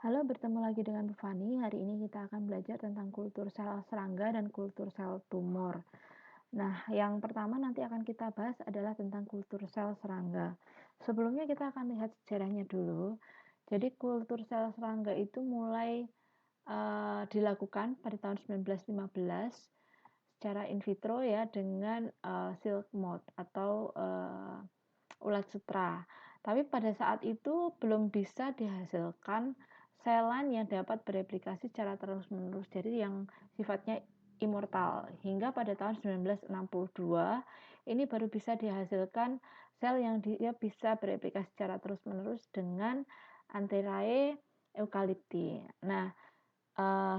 Halo, bertemu lagi dengan Bu Fani. Hari ini kita akan belajar tentang kultur sel serangga dan kultur sel tumor. Nah, yang pertama nanti akan kita bahas adalah tentang kultur sel serangga. Sebelumnya kita akan lihat sejarahnya dulu. Jadi kultur sel serangga itu mulai dilakukan pada tahun 1915 secara in vitro ya dengan silk moth atau ulat sutra. Tapi pada saat itu belum bisa dihasilkan selan yang dapat bereplikasi secara terus-menerus, jadi yang sifatnya immortal. Hingga pada tahun 1962 ini baru bisa dihasilkan sel yang dia bisa bereplikasi secara terus-menerus dengan Antherae eucalypti. Nah,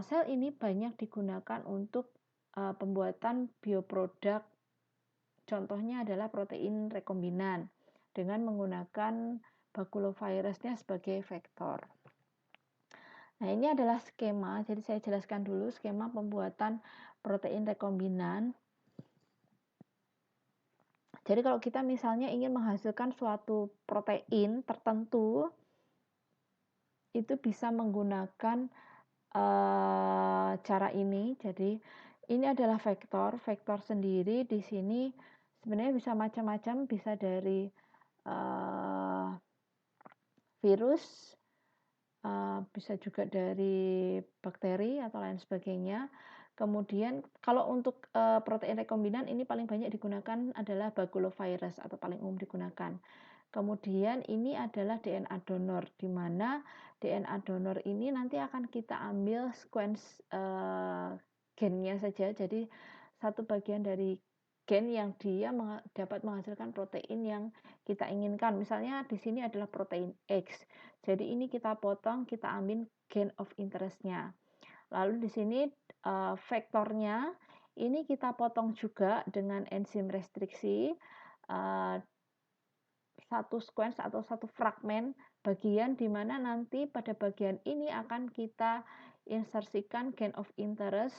sel ini banyak digunakan untuk pembuatan bioproduk. Contohnya adalah protein rekombinan dengan menggunakan bakulovirusnya sebagai vektor. Nah, ini adalah skema. Jadi saya jelaskan dulu skema pembuatan protein rekombinan. Jadi kalau kita misalnya ingin menghasilkan suatu protein tertentu, itu bisa menggunakan cara ini. Jadi ini adalah vektor. Vektor sendiri di sini sebenarnya bisa macam-macam, bisa dari virus, bisa juga dari bakteri atau lain sebagainya. Kemudian kalau untuk protein rekombinan ini paling banyak digunakan adalah bakulovirus atau paling umum digunakan. Kemudian ini adalah DNA donor, di mana DNA donor ini nanti akan kita ambil sequence gennya saja. Jadi satu bagian dari gen yang dia dapat menghasilkan protein yang kita inginkan. Misalnya di sini adalah protein X. Jadi ini kita potong, kita ambil gen of interest-nya. Lalu di sini vektornya ini kita potong juga dengan enzim restriksi satu sequence atau satu fragmen bagian di mana nanti pada bagian ini akan kita insersikan gen of interest.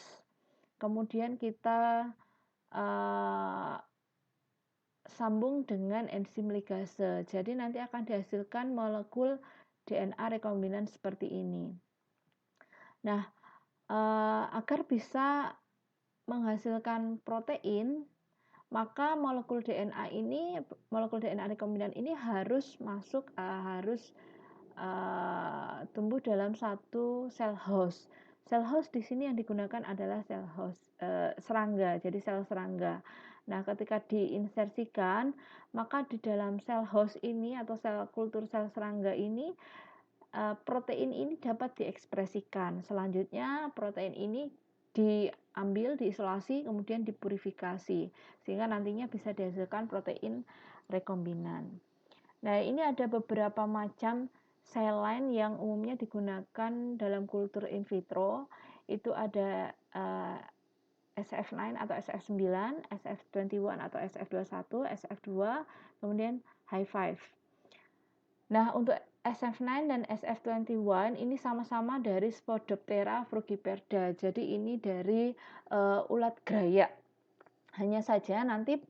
Kemudian kita sambung dengan enzim ligase. Jadi nanti akan dihasilkan molekul DNA rekombinan seperti ini. Nah, agar bisa menghasilkan protein, maka molekul DNA rekombinan ini harus tumbuh dalam satu sel host. Sel host di sini yang digunakan adalah sel host serangga, jadi sel serangga. Nah, ketika diinsersikan, maka di dalam sel host ini atau sel kultur sel serangga ini protein ini dapat diekspresikan. Selanjutnya protein ini diambil, diisolasi, kemudian dipurifikasi sehingga nantinya bisa dihasilkan protein rekombinan. Nah, ini ada beberapa macam sel line yang umumnya digunakan dalam kultur in vitro. Itu ada SF9 atau SF9, SF21 atau SF21, SF2, kemudian Hi5. Nah, untuk SF9 dan SF21 ini sama-sama dari Spodoptera frugiperda. Jadi ini dari ulat grayak. Hanya saja nanti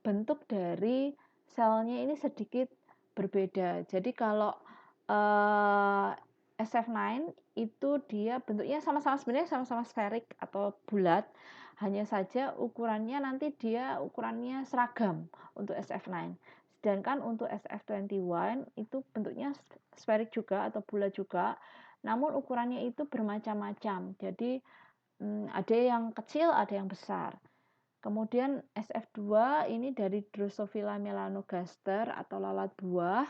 bentuk dari selnya ini sedikit berbeda. Jadi kalau SF9 itu dia bentuknya sebenarnya sama-sama sferik atau bulat. Hanya saja ukurannya nanti dia ukurannya seragam untuk SF9. Sedangkan untuk SF21 itu bentuknya sferik juga atau bulat juga, namun ukurannya itu bermacam-macam. Jadi ada yang kecil, ada yang besar. Kemudian SF2 ini dari Drosophila melanogaster atau lalat buah.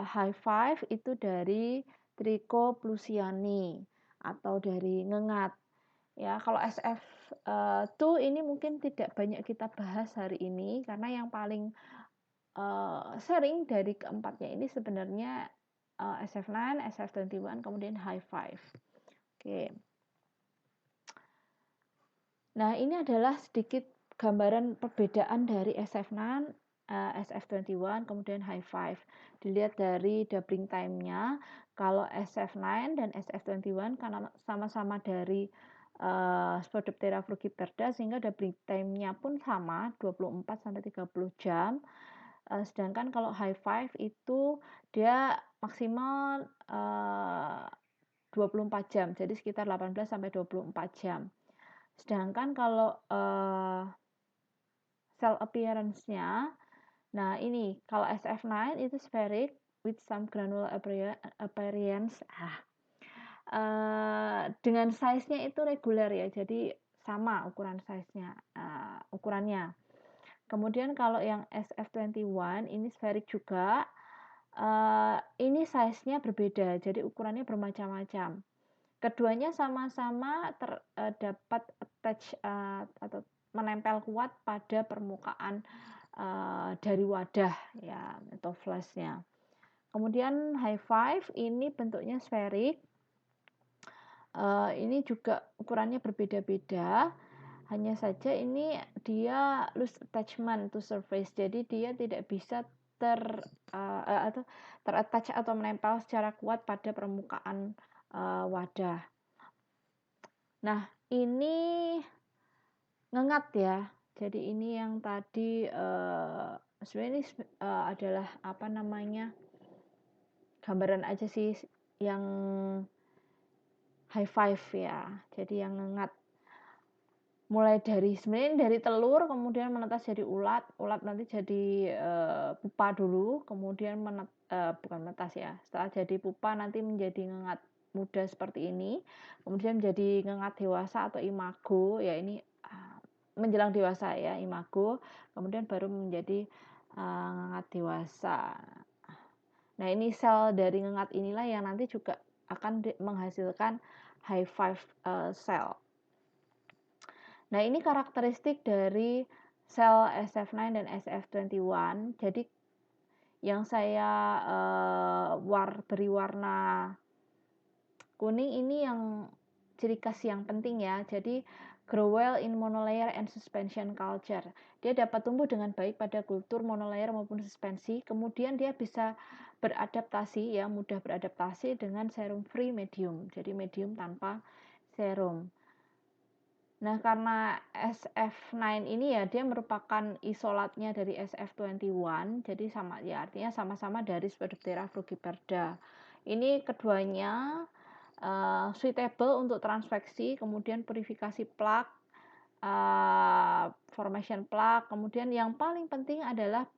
Hi5 itu dari Trichoplusiani atau dari ngengat. Ya, kalau SF2 ini mungkin tidak banyak kita bahas hari ini karena yang paling sering dari keempatnya ini sebenarnya SF9, SF21, kemudian Hi5. Oke. Nah, ini adalah sedikit gambaran perbedaan dari SF9, SF21, kemudian Hi5. Dilihat dari doubling time-nya, kalau SF9 dan SF21 karena sama-sama dari Spodoptera frugiperda sehingga doubling time-nya pun sama, 24 sampai 30 jam. Sedangkan kalau Hi5 itu dia maksimal 24 jam, jadi sekitar 18 sampai 24 jam. Sedangkan kalau cell appearance-nya, nah ini kalau SF9 itu spheric with some granular appearance. Dengan size-nya itu reguler ya, jadi sama ukuran size-nya, ukurannya. Kemudian kalau yang SF21 ini spheric juga, ini size-nya berbeda, jadi ukurannya bermacam-macam. Keduanya sama-sama dapat attach atau menempel kuat pada permukaan dari wadah ya atau flashnya. Kemudian Hi5 ini bentuknya spheric. Ini juga ukurannya berbeda-beda. Hanya saja ini dia loose attachment to surface. Jadi dia tidak bisa atau ter-attach atau menempel secara kuat pada permukaan wadah. Nah, ini ngengat ya. Jadi ini yang tadi sebenarnya ini adalah apa namanya? Gambaran aja sih yang Hi5 ya. Jadi yang ngengat. Mulai dari sebenarnya dari telur kemudian menetas jadi ulat, ulat nanti jadi pupa dulu, kemudian bukan menetas ya. Setelah jadi pupa nanti menjadi ngengat muda seperti ini, kemudian menjadi ngengat dewasa atau imago ya, ini menjelang dewasa ya, imago, kemudian baru menjadi ngengat dewasa. Nah, ini sel dari ngengat inilah yang nanti juga akan menghasilkan Hi5 cell. Nah, ini karakteristik dari sel SF9 dan SF21. Jadi yang saya beri warna kuning ini yang ciri khas yang penting ya. Jadi grow well in monolayer and suspension culture. Dia dapat tumbuh dengan baik pada kultur monolayer maupun suspensi. Kemudian dia bisa beradaptasi ya, mudah beradaptasi dengan serum free medium. Jadi medium tanpa serum. Nah, karena SF9 ini ya dia merupakan isolatnya dari SF21, jadi sama ya artinya sama-sama dari Spodoptera frugiperda. Ini keduanya suitable untuk transveksi, kemudian purifikasi plak, formation plak, kemudian yang paling penting adalah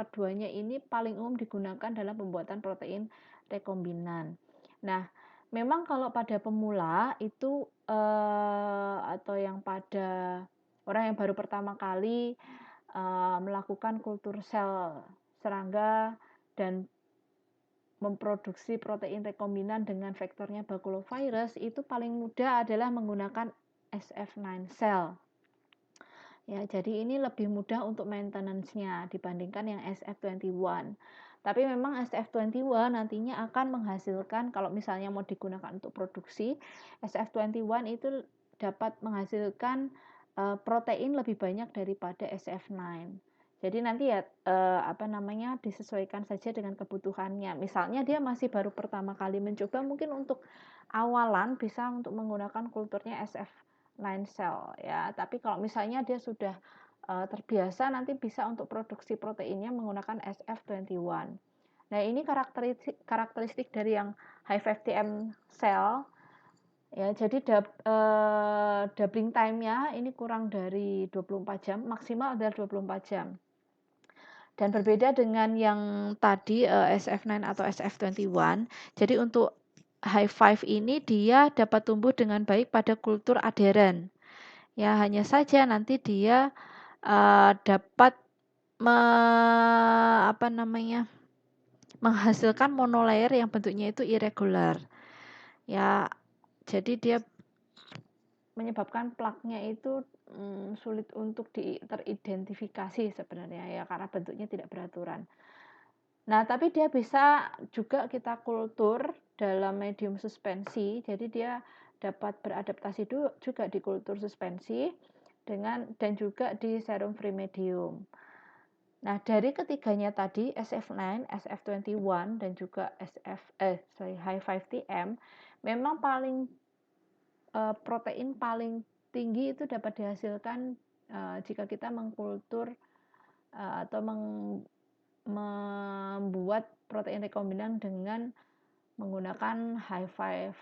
keduanya ini paling umum digunakan dalam pembuatan protein rekombinan. Nah, memang kalau pada pemula itu atau yang pada orang yang baru pertama kali melakukan kultur sel serangga dan memproduksi protein rekombinan dengan vektornya baculovirus, itu paling mudah adalah menggunakan SF9 cell. Ya, jadi ini lebih mudah untuk maintenance-nya dibandingkan yang SF21. Tapi memang SF21 nantinya akan menghasilkan, kalau misalnya mau digunakan untuk produksi, SF21 itu dapat menghasilkan protein lebih banyak daripada SF9. Jadi nanti ya disesuaikan saja dengan kebutuhannya. Misalnya dia masih baru pertama kali mencoba, mungkin untuk awalan bisa untuk menggunakan kulturnya SF9 cell ya. Tapi kalau misalnya dia sudah terbiasa, nanti bisa untuk produksi proteinnya menggunakan SF21. Nah, ini karakteristik dari yang Hi5TM cell ya. Jadi doubling time-nya ini kurang dari 24 jam, maksimal adalah 24 jam. Dan berbeda dengan yang tadi SF9 atau SF21. Jadi untuk Hi5 ini dia dapat tumbuh dengan baik pada kultur adheren. Ya, hanya saja nanti dia dapat menghasilkan monolayer yang bentuknya itu irregular. Ya, jadi dia menyebabkan plaknya itu sulit untuk teridentifikasi sebenarnya ya, karena bentuknya tidak beraturan. Nah, tapi dia bisa juga kita kultur dalam medium suspensi, jadi dia dapat beradaptasi juga di kultur suspensi dan juga di serum free medium. Nah, dari ketiganya tadi SF9, SF21 dan juga Hi5TM memang paling protein paling tinggi itu dapat dihasilkan jika kita mengkultur atau membuat protein rekombinan dengan menggunakan Hi5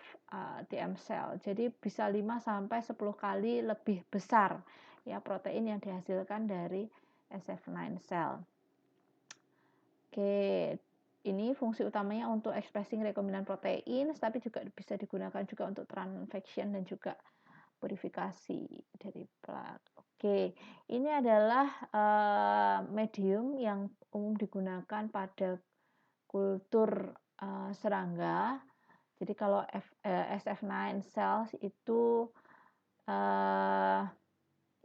TM cell. Jadi bisa 5 sampai 10 kali lebih besar ya protein yang dihasilkan dari SF9 cell. Oke, ini fungsi utamanya untuk expressing rekombinan protein, tapi juga bisa digunakan juga untuk transfection dan juga purifikasi dari plak. Oke, ini adalah medium yang umum digunakan pada kultur serangga. Jadi kalau SF9 cells itu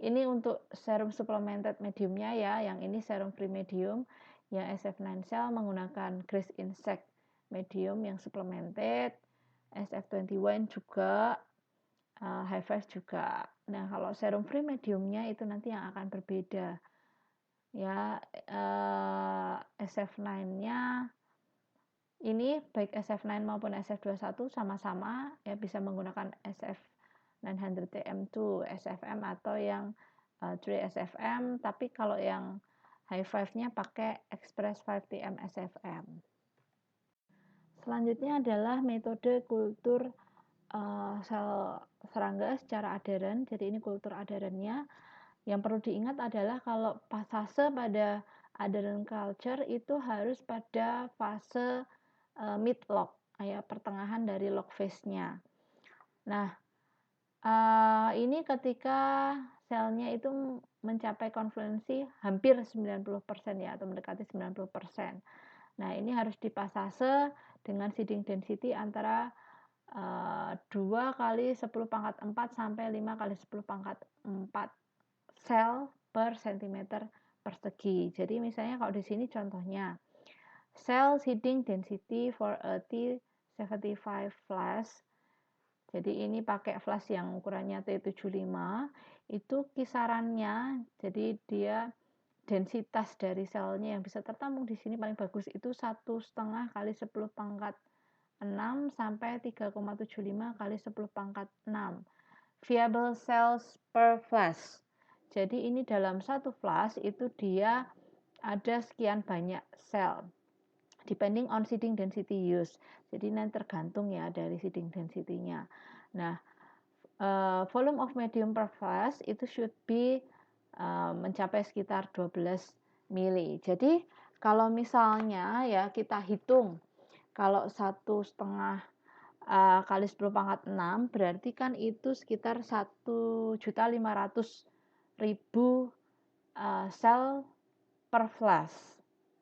ini untuk serum supplemented mediumnya ya, yang ini serum free medium. Yang SF9 cell menggunakan grass insect medium yang supplemented, SF21 juga, Hi5 juga. Nah, kalau serum free mediumnya itu nanti yang akan berbeda. Ya, SF9-nya ini baik SF9 maupun SF21 sama-sama ya bisa menggunakan SF900TM2 SFM atau yang 3SFM, tapi kalau yang Hi5-nya pakai Express 5TM SFM. Selanjutnya adalah metode kultur sel serangga secara adheren. Jadi ini kultur adherennya. Yang perlu diingat adalah kalau fase pada adherent culture itu harus pada fase mid log, ya pertengahan dari log phase-nya. Nah, ini ketika selnya itu mencapai konfluensi hampir 90% ya atau mendekati 90%. Nah, ini harus dipasase dengan seeding density antara 2 kali 10 pangkat 4 sampai 5 kali 10 pangkat 4 sel per centimeter persegi. Jadi misalnya kalau di sini contohnya cell seeding density for a T75 flash. Jadi ini pakai flash yang ukurannya T75 itu kisarannya, jadi dia densitas dari selnya yang bisa tertampung di sini paling bagus itu 1,5 kali 10 pangkat 6 sampai 3,75 kali 10 pangkat 6 viable cells per flash. Jadi ini dalam satu flash itu dia ada sekian banyak sel depending on seeding density used. Jadi nanti tergantung ya dari seeding density-nya. Nah, volume of medium per flash itu should be mencapai sekitar 12 mili. Jadi kalau misalnya ya kita hitung kalau 1,5 kali 10 pangkat 6 berarti kan itu sekitar 1.500.000 sel per flash.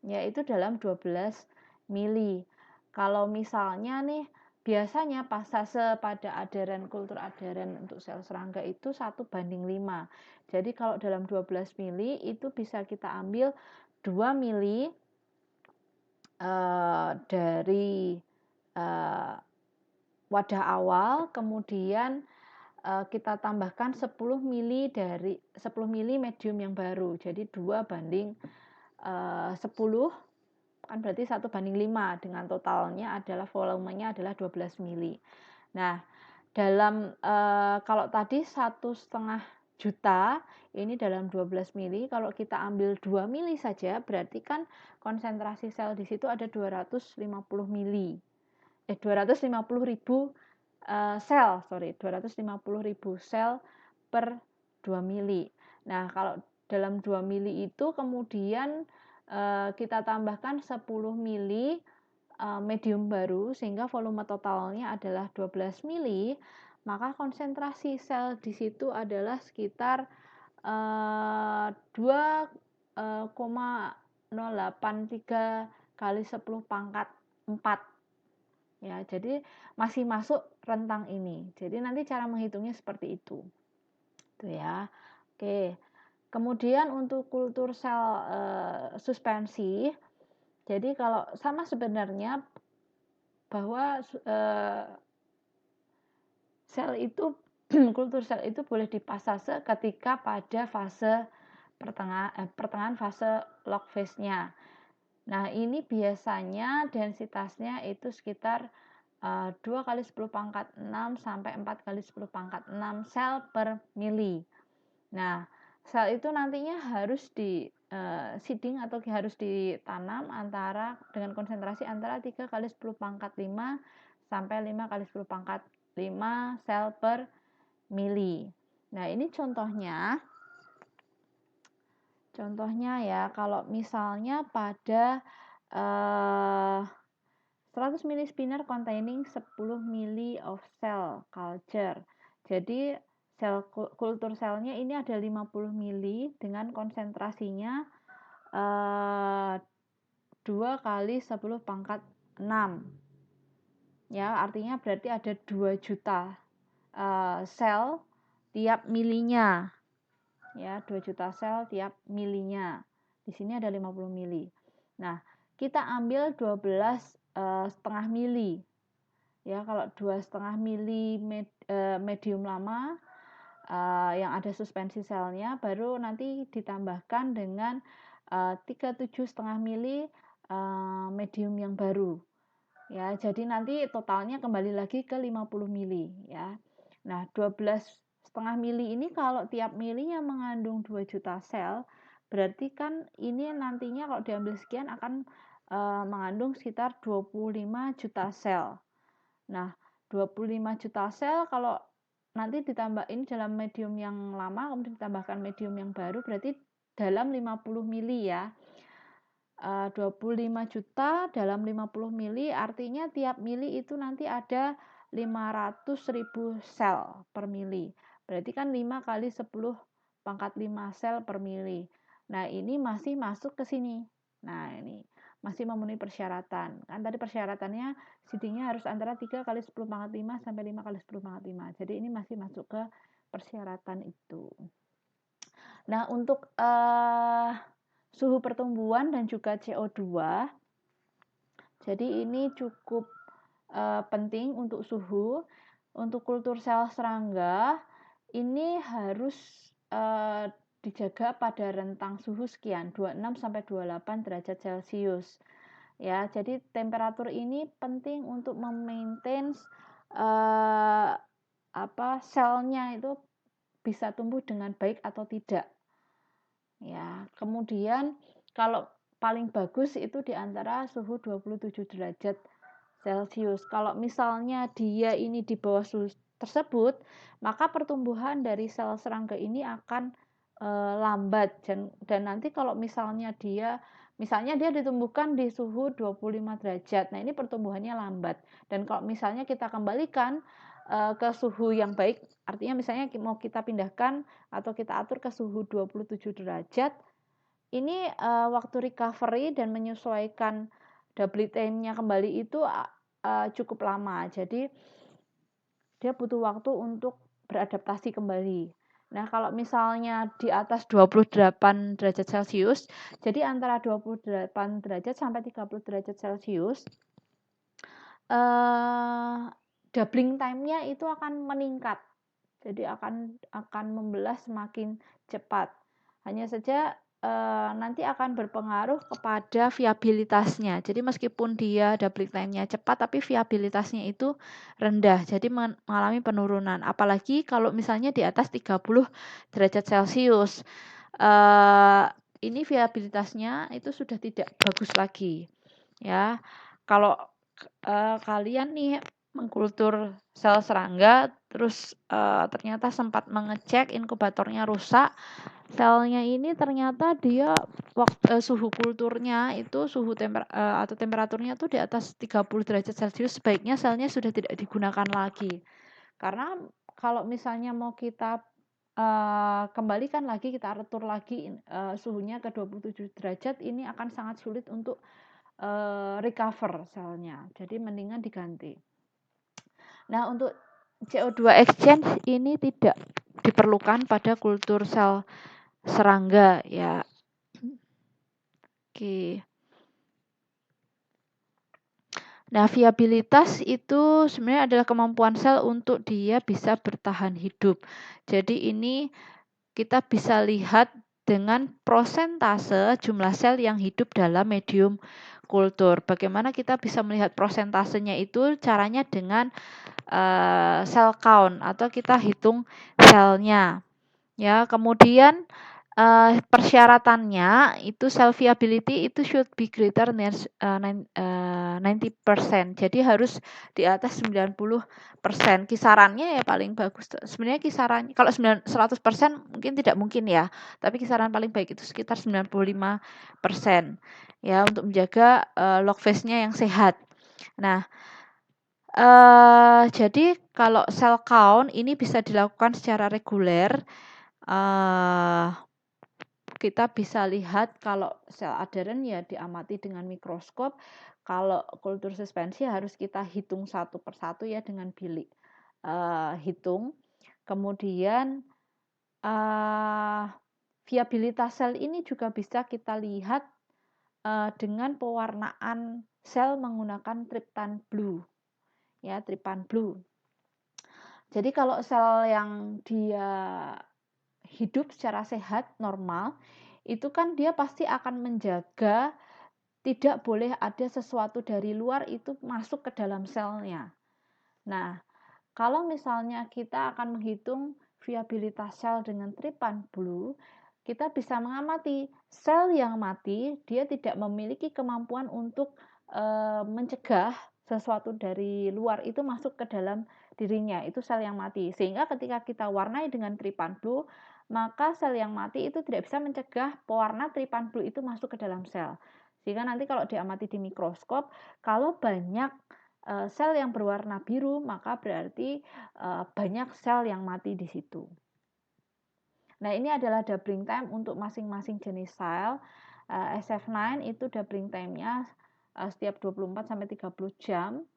Yaitu dalam 12 mili. Kalau misalnya nih biasanya pasase pada adheren kultur adheren untuk sel serangga itu 1:5. Jadi kalau dalam 12 mili itu bisa kita ambil 2 mili dari wadah awal, kemudian kita tambahkan 10 mili dari 10 mili medium yang baru. Jadi 2:10 kan berarti 1:5 dengan totalnya adalah volumenya adalah 12 mili. Nah, dalam kalau tadi 1,5 juta ini dalam 12 mili, kalau kita ambil 2 mili saja berarti kan konsentrasi sel di situ ada 250 mili. 250.000 sel, 250.000 sel per 2 mili. Nah, kalau dalam 2 mili itu kemudian kita tambahkan 10 mili medium baru sehingga volume totalnya adalah 12 mili, maka konsentrasi sel di situ adalah sekitar 2,083 kali 10 pangkat 4 ya. Jadi masih masuk rentang ini. Jadi nanti cara menghitungnya seperti itu. Itu ya. Oke. Kemudian untuk kultur sel suspensi, jadi kalau sama sebenarnya bahwa sel itu kultur sel itu boleh dipasase ketika pada fase pertengahan fase log phase-nya. Nah, ini biasanya densitasnya itu sekitar 2 kali 10 pangkat 6 sampai 4 kali 10 pangkat 6 sel per mili. Nah, sel itu nantinya harus seeding atau harus ditanam dengan konsentrasi antara 3 kali 10 pangkat 5 sampai 5 kali 10 pangkat 5 sel per mili. Nah, ini contohnya ya, kalau misalnya pada 100 ml spinner containing 10 ml of cell culture. Jadi kultur selnya ini ada 50 ml dengan konsentrasinya 2 kali 10 pangkat 6. Ya, artinya berarti ada 2 juta sel tiap milinya. Ya, 2 juta sel tiap milinya. Di sini ada 50 mili. Nah, kita ambil 12 setengah mili. Ya, kalau 2,5 mili medium lama yang ada suspensi selnya, baru nanti ditambahkan dengan 37,5 mili medium yang baru. Ya, jadi nanti totalnya kembali lagi ke 50 mili ya. Nah, 12,5 mili ini kalau tiap milinya mengandung 2 juta sel, berarti kan ini nantinya kalau diambil sekian akan mengandung sekitar 25 juta sel. Nah, 25 juta sel kalau nanti ditambahin dalam medium yang lama, kemudian ditambahkan medium yang baru, berarti dalam 50 mili ya. 25 juta dalam 50 mili, artinya tiap mili itu nanti ada 500.000 sel per mili. Berarti kan 5 kali 10 pangkat 5 sel per mili. Nah, ini masih masuk ke sini. Nah, ini masih memenuhi persyaratan. Kan tadi persyaratannya seedingnya harus antara 3 kali 10 pangkat 5 sampai 5 kali 10 pangkat 5. Jadi ini masih masuk ke persyaratan itu. Nah, untuk suhu pertumbuhan dan juga CO2. Jadi ini cukup penting untuk suhu. Untuk kultur sel serangga ini harus dijaga pada rentang suhu sekian 26 sampai 28 derajat Celcius. Ya, jadi temperatur ini penting untuk memaintain selnya itu bisa tumbuh dengan baik atau tidak. Ya, kemudian kalau paling bagus itu di antara suhu 27 derajat Celcius. Kalau misalnya dia ini di bawah suhu tersebut, maka pertumbuhan dari sel serangga ini akan lambat dan nanti kalau misalnya dia ditumbuhkan di suhu 25 derajat. Nah, ini pertumbuhannya lambat. Dan kalau misalnya kita kembalikan ke suhu yang baik, artinya misalnya mau kita pindahkan atau kita atur ke suhu 27 derajat, ini waktu recovery dan menyesuaikan doubling time-nya kembali itu cukup lama. Jadi dia butuh waktu untuk beradaptasi kembali. Nah, kalau misalnya di atas 28 derajat Celcius, jadi antara 28 derajat sampai 30 derajat Celcius, doubling time-nya itu akan meningkat. Jadi akan membelah semakin cepat. Hanya saja nanti akan berpengaruh kepada viabilitasnya. Jadi meskipun dia doubling time-nya cepat, tapi viabilitasnya itu rendah. Jadi mengalami penurunan. Apalagi kalau misalnya di atas 30 derajat Celcius. Ini viabilitasnya itu sudah tidak bagus lagi. Ya, kalau kalian nih mengkultur sel serangga, terus ternyata sempat mengecek inkubatornya rusak, selnya ini ternyata dia suhu kulturnya itu atau temperaturnya tuh di atas 30 derajat Celcius, sebaiknya selnya sudah tidak digunakan lagi. Karena kalau misalnya mau kita kembalikan lagi, kita atur lagi suhunya ke 27 derajat, ini akan sangat sulit untuk recover selnya. Jadi mendingan diganti. Nah, untuk CO2 exchange ini tidak diperlukan pada kultur sel serangga ya. Oke. Nah, viabilitas itu sebenarnya adalah kemampuan sel untuk dia bisa bertahan hidup. Jadi ini kita bisa lihat dengan prosentase jumlah sel yang hidup dalam medium kultur. Bagaimana kita bisa melihat prosentasenya itu? Caranya dengan cell count atau kita hitung selnya. Ya, kemudian Persyaratannya itu cell viability itu should be greater than 90%. Jadi harus di atas 90%. Kisarannya ya paling bagus sebenarnya kisaran kalau 100% mungkin tidak mungkin ya, tapi kisaran paling baik itu sekitar 95% ya untuk menjaga log phase-nya yang sehat. Nah, jadi kalau cell count ini bisa dilakukan secara reguler. Kita bisa lihat kalau sel adheren ya diamati dengan mikroskop. Kalau kultur suspensi harus kita hitung satu persatu ya dengan bilik hitung. Kemudian viabilitas sel ini juga bisa kita lihat dengan pewarnaan sel menggunakan tryptan blue. Ya, tryptan blue. Jadi kalau sel yang dia hidup secara sehat, normal, itu kan dia pasti akan menjaga tidak boleh ada sesuatu dari luar itu masuk ke dalam selnya. Nah, kalau misalnya kita akan menghitung viabilitas sel dengan trypan blue, kita bisa mengamati sel yang mati, dia tidak memiliki kemampuan untuk mencegah sesuatu dari luar itu masuk ke dalam dirinya, itu sel yang mati. Sehingga ketika kita warnai dengan trypan blue, maka sel yang mati itu tidak bisa mencegah pewarna trypan blue itu masuk ke dalam sel. Sehingga nanti kalau diamati di mikroskop, kalau banyak sel yang berwarna biru, maka berarti banyak sel yang mati di situ. Nah, ini adalah doubling time untuk masing-masing jenis sel. SF9 itu doubling time-nya setiap 24-30 jam.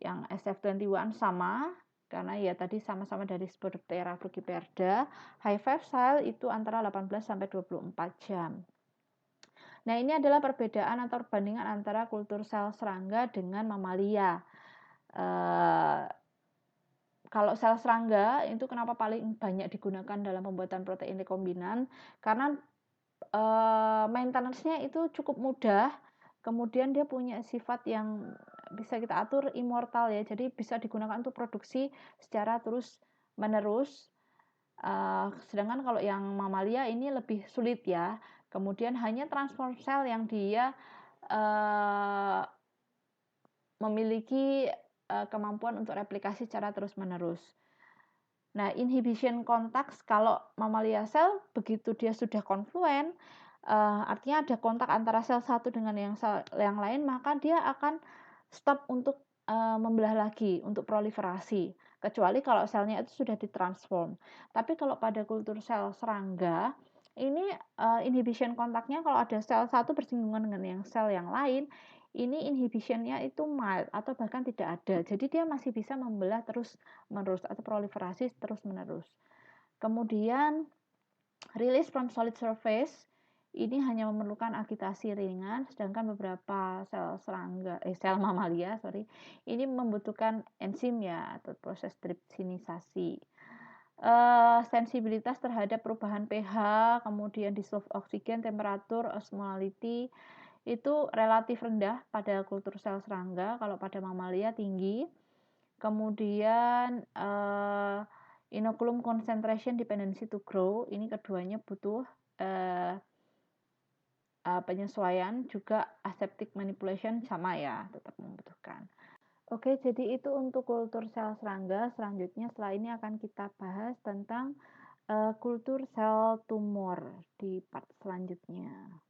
Yang SF21 sama, karena ya tadi sama-sama dari Spodoptera frugiperda. High five cell itu antara 18-24 jam. Nah, ini adalah perbedaan atau perbandingan antara kultur sel serangga dengan mamalia. Kalau sel serangga itu kenapa paling banyak digunakan dalam pembuatan protein rekombinan? Karena maintenance-nya itu cukup mudah. Kemudian dia punya sifat yang bisa kita atur immortal ya. Jadi bisa digunakan untuk produksi secara terus-menerus. Sedangkan kalau yang mamalia ini lebih sulit ya. Kemudian hanya transform cell yang dia memiliki kemampuan untuk replikasi secara terus-menerus. Nah, inhibition contacts kalau mamalia sel begitu dia sudah konfluen, artinya ada kontak antara sel satu dengan sel yang lain, maka dia akan stop untuk membelah lagi, untuk proliferasi. Kecuali kalau selnya itu sudah ditransform. Tapi kalau pada kultur sel serangga, ini inhibition kontaknya kalau ada sel satu bersinggungan dengan yang sel yang lain, ini inhibitionnya itu mild atau bahkan tidak ada. Jadi dia masih bisa membelah terus-menerus atau proliferasi terus-menerus. Kemudian release from solid surface ini hanya memerlukan agitasi ringan, sedangkan beberapa sel mamalia ini membutuhkan enzim ya atau proses tripsinisasi. Sensibilitas terhadap perubahan pH, kemudian dissolved oksigen, temperatur, osmolality itu relatif rendah pada kultur sel serangga, kalau pada mamalia tinggi. Kemudian inoculum concentration dependency to grow, ini keduanya butuh penyesuaian, juga aseptic manipulation sama ya, tetap membutuhkan. Oke, jadi itu untuk kultur sel serangga. Selanjutnya setelah ini akan kita bahas tentang kultur sel tumor di part selanjutnya.